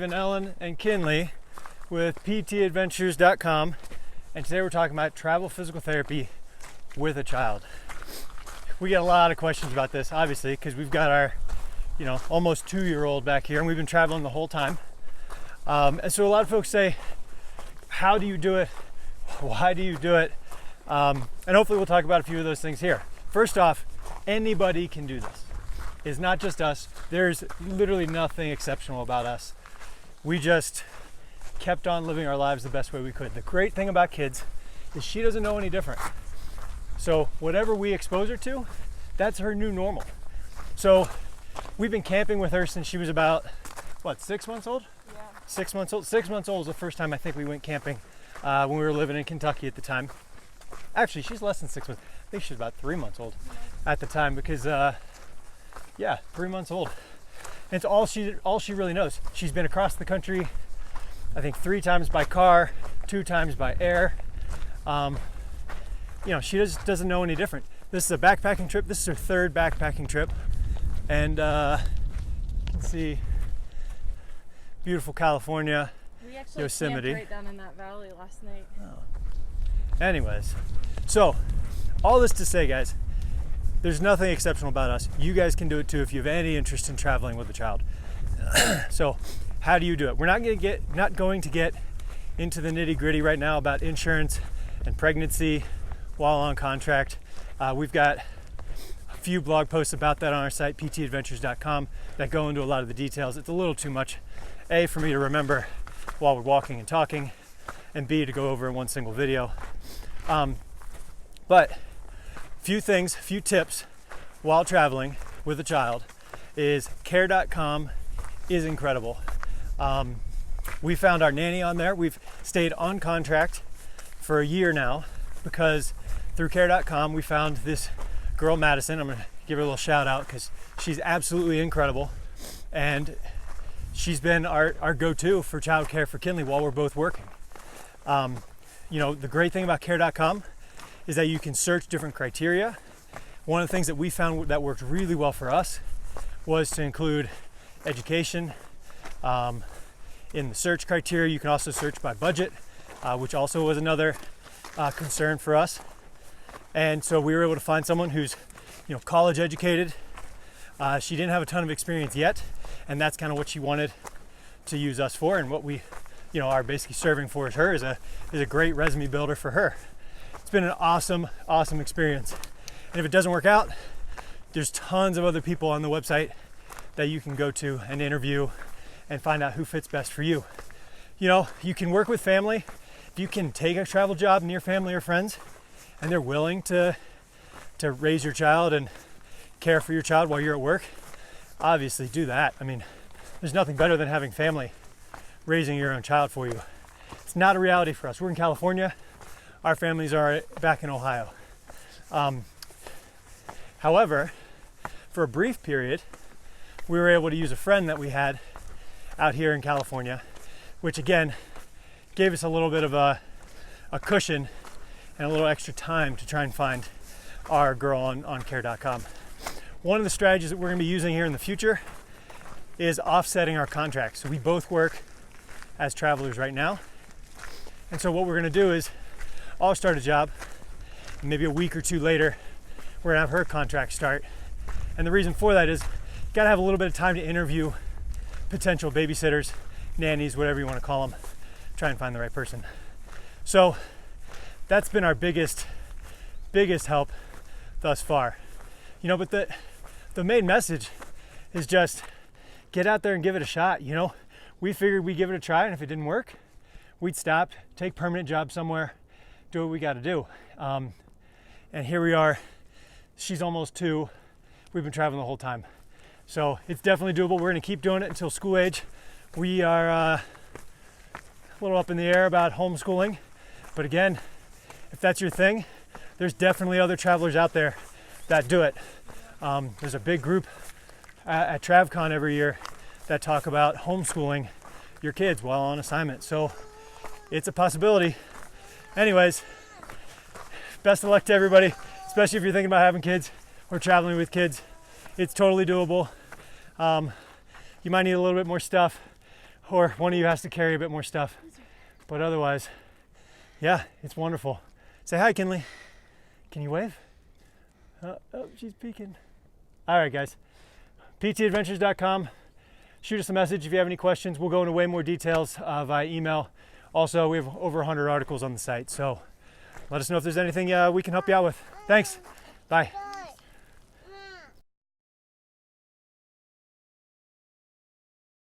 Simon, Ellen, and Kinley with PTadventures.com, and today we're talking about travel physical therapy with a child. We get a lot of questions about this, obviously, because we've got our, almost 2-year-old back here, and we've been traveling the whole time. And so a lot of folks say, how do you do it? Why do you do it? And hopefully we'll talk about a few of those things here. First off, anybody can do this. It's not just us. There's literally nothing exceptional about us. We just kept on living our lives the best way we could. The great thing about kids is she doesn't know any different. So whatever we expose her to, that's her new normal. So we've been camping with her since she was about, 6 months old? Yeah. 6 months old. 6 months old was the first time I think we went camping when we were living in Kentucky at the time. Actually, she's less than 6 months. I think she's about 3 months old at the time because, 3 months old. And it's all she really knows. She's been across the country, I think 3 times by car, 2 times by air. She just doesn't know any different. This is a backpacking trip. This is her 3rd backpacking trip. And you can see beautiful California, we actually Yosemite. camped right down in that valley last night. Oh. Anyways, so all this to say, guys, there's nothing exceptional about us. You guys can do it too if you have any interest in traveling with a child. So how do you do it? We're not going to get into the nitty-gritty right now about insurance and pregnancy while on contract. We've got a few blog posts about that on our site, PTadventures.com, that go into a lot of the details. It's a little too much, A, for me to remember while we're walking and talking, and B, to go over in one single video. But few tips while traveling with a child is care.com is incredible. We found our nanny on there. We've stayed on contract for a year now because through care.com we found this girl, Madison. I'm gonna give her a little shout out because she's absolutely incredible, and she's been our go-to for childcare for Kinley while we're both working. The great thing about care.com is that you can search different criteria. One of the things that we found that worked really well for us was to include education. In the search criteria, you can also search by budget, which also was another concern for us. And so we were able to find someone who's, college educated. She didn't have a ton of experience yet, and that's kind of what she wanted to use us for, and what we, are basically serving for her is a great resume builder for her. It's been an awesome experience. And if it doesn't work out, there's tons of other people on the website that you can go to and interview and find out who fits best for you. You can work with family. If you can take a travel job near family or friends and they're willing to raise your child and care for your child while you're at work, obviously do that. I mean, there's nothing better than having family raising your own child for you. It's not a reality for us. We're in California. Our families are back in Ohio. However, for a brief period, we were able to use a friend that we had out here in California, which again gave us a little bit of a cushion and a little extra time to try and find our girl on care.com. One of the strategies that we're going to be using here in the future is offsetting our contracts. So we both work as travelers right now. And so what we're going to do is I'll start a job, and maybe a week or 2 later, we're gonna have her contract start. And the reason for that is you gotta have a little bit of time to interview potential babysitters, nannies, whatever you wanna call them, try and find the right person. So that's been our biggest help thus far. But the main message is just get out there and give it a shot. We figured we'd give it a try, and if it didn't work, we'd stop, take permanent job somewhere, do what we got to do. And here we are. She's almost 2. We've been traveling the whole time. So it's definitely doable. We're going to keep doing it until school age. We are a little up in the air about homeschooling. But again, if that's your thing, there's definitely other travelers out there that do it. There's a big group at TravCon every year that talk about homeschooling your kids while on assignment. So it's a possibility. Anyways, best of luck to everybody, especially if you're thinking about having kids or traveling with kids. It's totally doable. You might need a little bit more stuff. or one of you has to carry a bit more stuff. But otherwise, yeah, it's wonderful. Say hi, Kinley. Can you wave? Oh, she's peeking. All right, guys. ptadventures.com. Shoot us a message if you have any questions. We'll go into way more details via email. Also, we have over 100 articles on the site, so let us know if there's anything we can help you out with. Thanks. Bye.